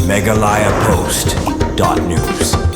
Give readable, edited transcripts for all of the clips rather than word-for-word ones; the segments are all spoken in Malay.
megalayapost.news.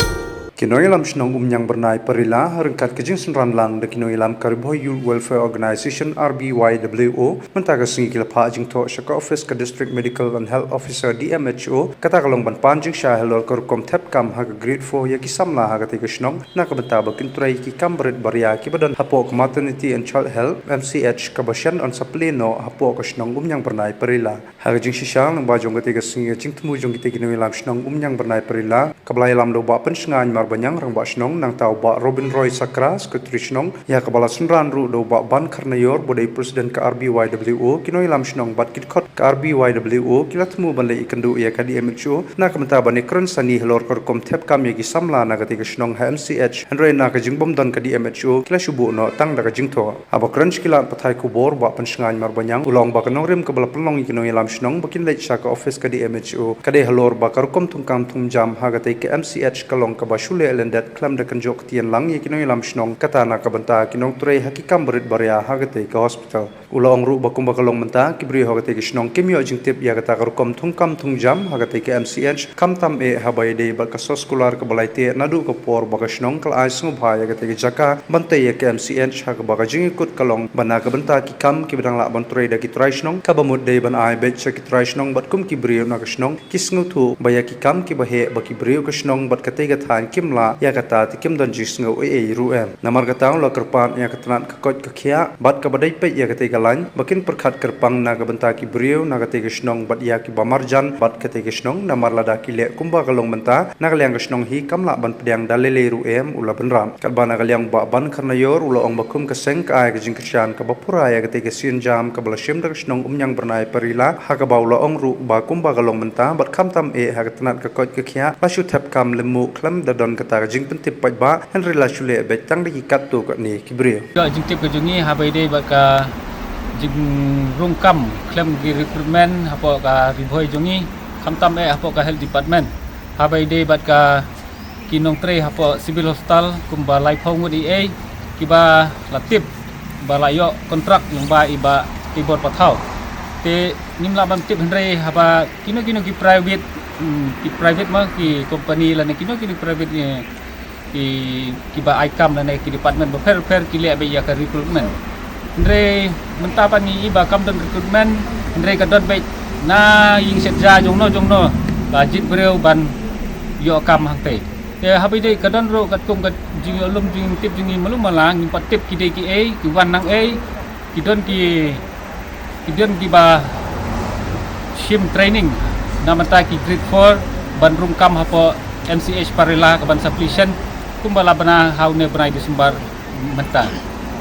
Kinoy lam shnong umnyang bernai perila harengkat kejing senran lang de kinoy lam Kariboy Youth Welfare Organization RBYWO mentaga singi kila pa jing to shaka office ka District Medical and Health Officer DMHO kata kalong ban pan jing sha helor korkom tep kam ha grade 4 ya ki samla ha te shnong na ka bata ba kintrai ki kambret baria ki badan hapok maternity and child health MCH ka basyan on sapleno hapok ka shnong umnyang bernai perila ha jing shisang nang ba jong te singi jing tmu jong te kinoy lam shnong umnyang bernai perila kablai lam do ba pen sngan banyang rang ba snong nang tau ba Robin Roy Sakras ke Trishnong ya kabala sunran ru do ba ban karnayor bodai presiden ke RBYWO kinoi lam snong bat kitkot ke RBYWO kilatmu banle ikandu ya ka DMHO na kamta bane kron sani helor korkom tep kam yagi samla na gati ke snong MCH henry na ka jingbom don ke DMHO kila shubu no tang da ka jingtho aba crunch kila pathai ku bor ba pan sngan mar banyang ulong ba kanong rim kabala plong kinoi lam snong bakin leit sha ka office ke DMHO kade helor ba korkom tungkam tungjam ha gati ke MCH kalong ka ba elendet klam de kanjok tian lang ye kinoi lam shnong katana ka banta kinong trei hakikam berit baria hagate ka hospital ulong ru bakum bakalong menta kibri hagate ki shnong kimyo jingtip ya kata korkom thungkam thungjam hagate ke MCH kamtam e habai de ba ka soskular ka balaite nadu ka por ba ka shnong kal ai sngu bha ya gate ki jaka bante ye ke MCH ha ka ba ka jingikut kalong bana ka banta ki kam ki bidang la ban trei da ki trai shnong ka ba mud de ban ai bet ki trai shnong bat kum kibri na ka shnong kisngu thu ba ya ki kam ki ba he ba kibri ka shnong bat kate ga than kim la ya kata tikim don jisngo e ruem namar kata lo kerpan ya katnan kakot kakhia bat ka badai pe ya kate galan bakin perkhat kerpang na ka banta ki brio na kate gisnong bat ya ki bamarjan bat kate gisnong namar lada ki le kumba kalong banta na kalyang gisnong hi kamla ban pedang dalele ruem ula benram kalbana kalyang ba ban karnayor ula ong bakum ka seng ka ay jing kchan ka bapura ya kate sin jam ka balashim da gisnong umnyang bernai perila ha ka baula ong ru ba kumba kalong banta bat kamtam e ha katnan kakot kakhia lashu thep kam lemu klam da don kata jing pentip pai ba henry la shule betang di kat tu kat ni kibri ga jing tip ke jungi habai de ba ka jing rungkam klem gi recruitment hapo ka ribhoi jungi khamtam e hapo ka health department habai de ba ka kinong tre hapo civil hospital kumba lai phong di e kiba latip balayo kontrak yang ba iba tibor pathau te nimla bam tip henry haba kino ki private ma ki company la ne kino private ni ki ba icam la ne ki department ba fer ki le ba ya ka recruitment andre menta pa ni iba kam don recruitment andre ka don ba na ying set ja jongno ba jit breu ban yo kam hang te te habi de ka don ro ka kum ka jing lum jing tip jing malum malang ni pat tip ki de ki e ki wan nang e ki don ki ba shim training namanta ki grade 4 ban rum kam hapo MCH parila ka ban suppletion kumbala bana haune brai Desember menta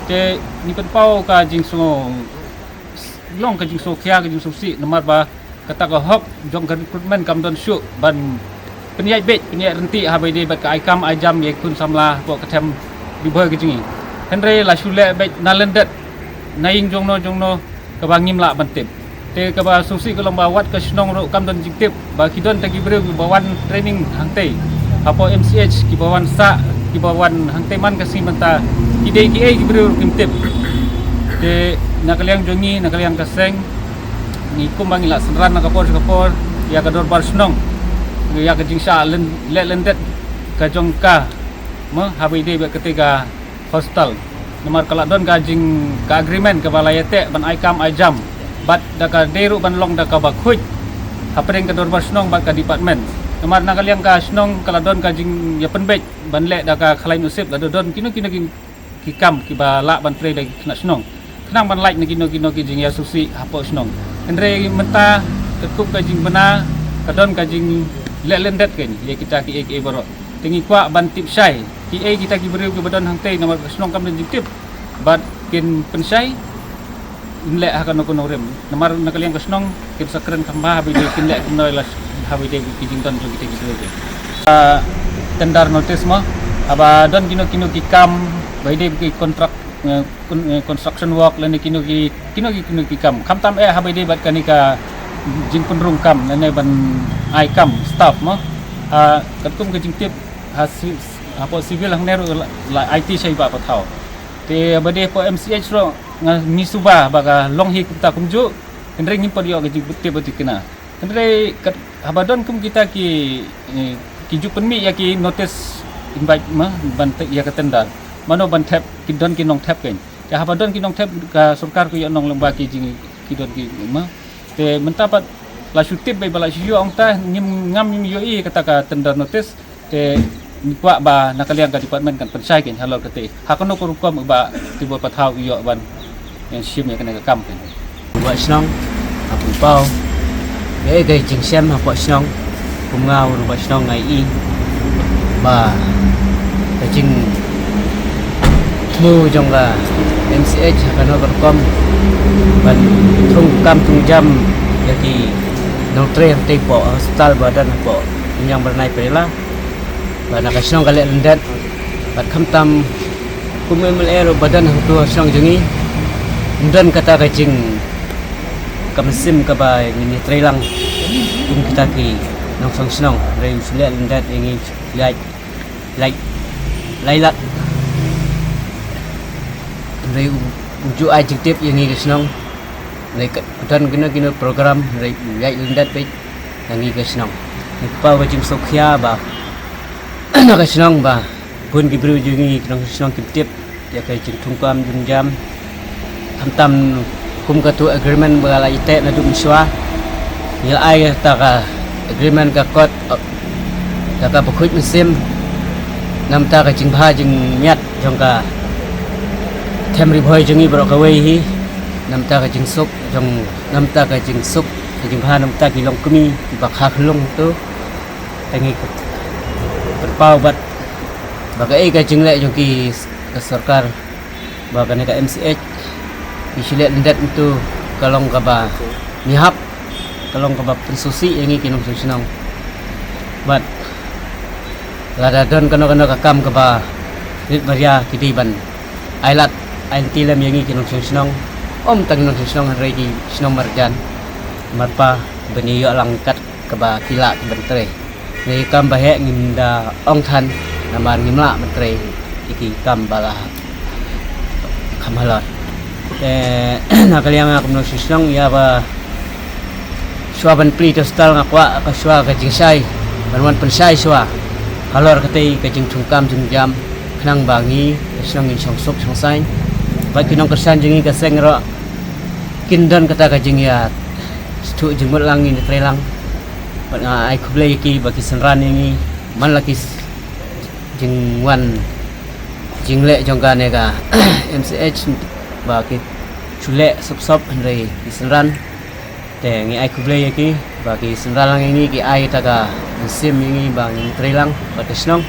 te ni pau ka jingso long ka jingso kya ka jingso si nomor ba kata ka hop jong ka recruitment kam don shu ban penyai renti habai de ba ka ikam ajam ye kun samla ko katem di boy ka jingi henry la shule be nalendet naing jongno ka bangim la bantip te ka ba susi ka lomba wat ka snong ro kam don jingtip ba kidon tagi bre ba wan training hangte apo MCH ki bawan sa ki bawan hangte man kasi menta ide ki ai ki bre kimtip te nakalyang jongi nakalyang kaseng ni kumbang ila senran nakapor ya ka dor bar snong ya ka jingsa lendet ka jongka mo habi de ba ketiga hostel nomor kala don ka jing ka agreement ka balayete ban aikam ajam bat daka deru ban long daka bakhuj hapring ka dorbar snong bat ka department kamar nakalyang ka snong kaladon ka jing ya penbej ban le daka khalai nusip la don kino ki kam ki ba la ban tre da kina snong kenang ban like kino ki jing ya susi hapo snong andre menta ketup ka jing bana kadon ka jing le lendet ken ye kita ki ek baro tingi kwa ban tip sai ki e kita ki beriu ki badan hang te nomor snong kam jing tip bat kin pensai inle akan ko norem namar nakaliang kasnong kin sakren kamba habi de kin le kunoi las habi de ki jington jo kita gitu tendar notice mo aba don kino ki kam bai de ki kontrak construction work lene kino ki kam tam e habi de bat kanika jing penrung kam lene ban ai kam staff mo katum ke jing tip apa civil hang neru la IT sai ba pathau te bade po MCH ro ni suba baga long hi kita kumju kendring impor yo gaji butte kena Andre kat habadon kum kita ki jupen mi ya ki notice invite ban ya katenda mano ban tap ki don ki nong tap ken ya habadon ki nong tap ka sarkar ku ya nong lembah ki jing ki don ki te mentapat la syutip bai bala syu ong ta ngam yo i kata ka tender notice te kwa ba nakaliang ka department kan pensai ken halor kate hakono ko rukom ba tibo pathau yo ban yang sim ya kena ka kam ken buat senang apa pau gay jing xem buat senang ngau buat senang ngai i ba jing mu jong ga MCH kana berkom ban thung kam tung jam jadi nong tre te po hospital badan po yang bernai pela ba nak senang kali lendat bat khamtam kumel ero badan tu senang jengi dan kata kacing kamsim ka ba ni trailang kita ki nong song snong rei sile lendat ingi like rei uju ajik tip ingi snong rei dan kena program rei lendat baik ingi snong pa wajim sokhya ba nak snong ba pun ki bru ingi nong snong tip ya kacing tungkam junjam hantam kum katu agreement bala ite na dum swa nil ai ta ka agreement ka kot ta ka bukut mesim nam ta ka jing bha jing nyat jong ka them ri bhoi jingi bro ka wei hi nam ta ka jing suk jong nam ta ka jing suk jing bha nam ta ki long kumi ki ba kha khlong tu tangi pau bat ba ka ei ka jing le jong ki ka sarkar ba ka ne ka MCH isilet lendat itu kalong kaba nihap kalong kaba pensusi yang ini kinong senang but lada don kano kakam kaba rit baria kidiban ailat ain tilam yang ini kinong senang tang kinong senang hari ki senang marjan marpa beniyo langkat kaba kila bentre ni kam bahe nginda ong than namar ngimla bentre iki kam bala kamalot nakaliang aku menusislang ya ba swaban pli to stal ngakwa ka swa ka jingsai banwan pensai swa halor katei ka jing thungkam jungjam khnang bangi song in song sok song sai ba kinong kersan jingi ka sengro kindon kata ka jing ya stu jengmut lang in trelang ba ai khublei ki ba ki senran ini man laki jingwan jingle jongka ne ka MCH ba ki chule sop andrei isenran te ngi ai kublei ki ba ki senran lang ngi ki ai ta ka sim ngi ba ngi trelang ba tisnong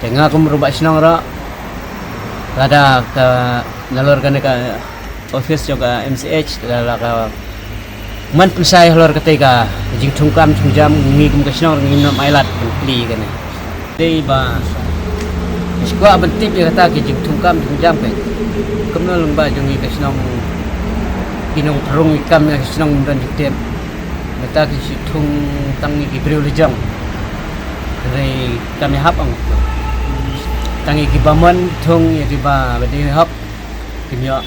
te nga kum ruba snong ra ada ka nalor kan ka office juga MCH la ka man pusai halor ka te ka jing thungkam thungjam ngi kum ka snong ngi nam ailat pli kan dei ba Iskwa bentip ya kata ki jing thungkam thungjam pe kumno lomba jongi ka snong kinong tharong ikam ya snong dan diktem meta ki thung tangi ki breu lejang re kami hap ang tangi ki bamon thung ya di ba bedi hap kimyo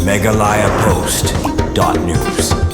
Meghalaya Post.news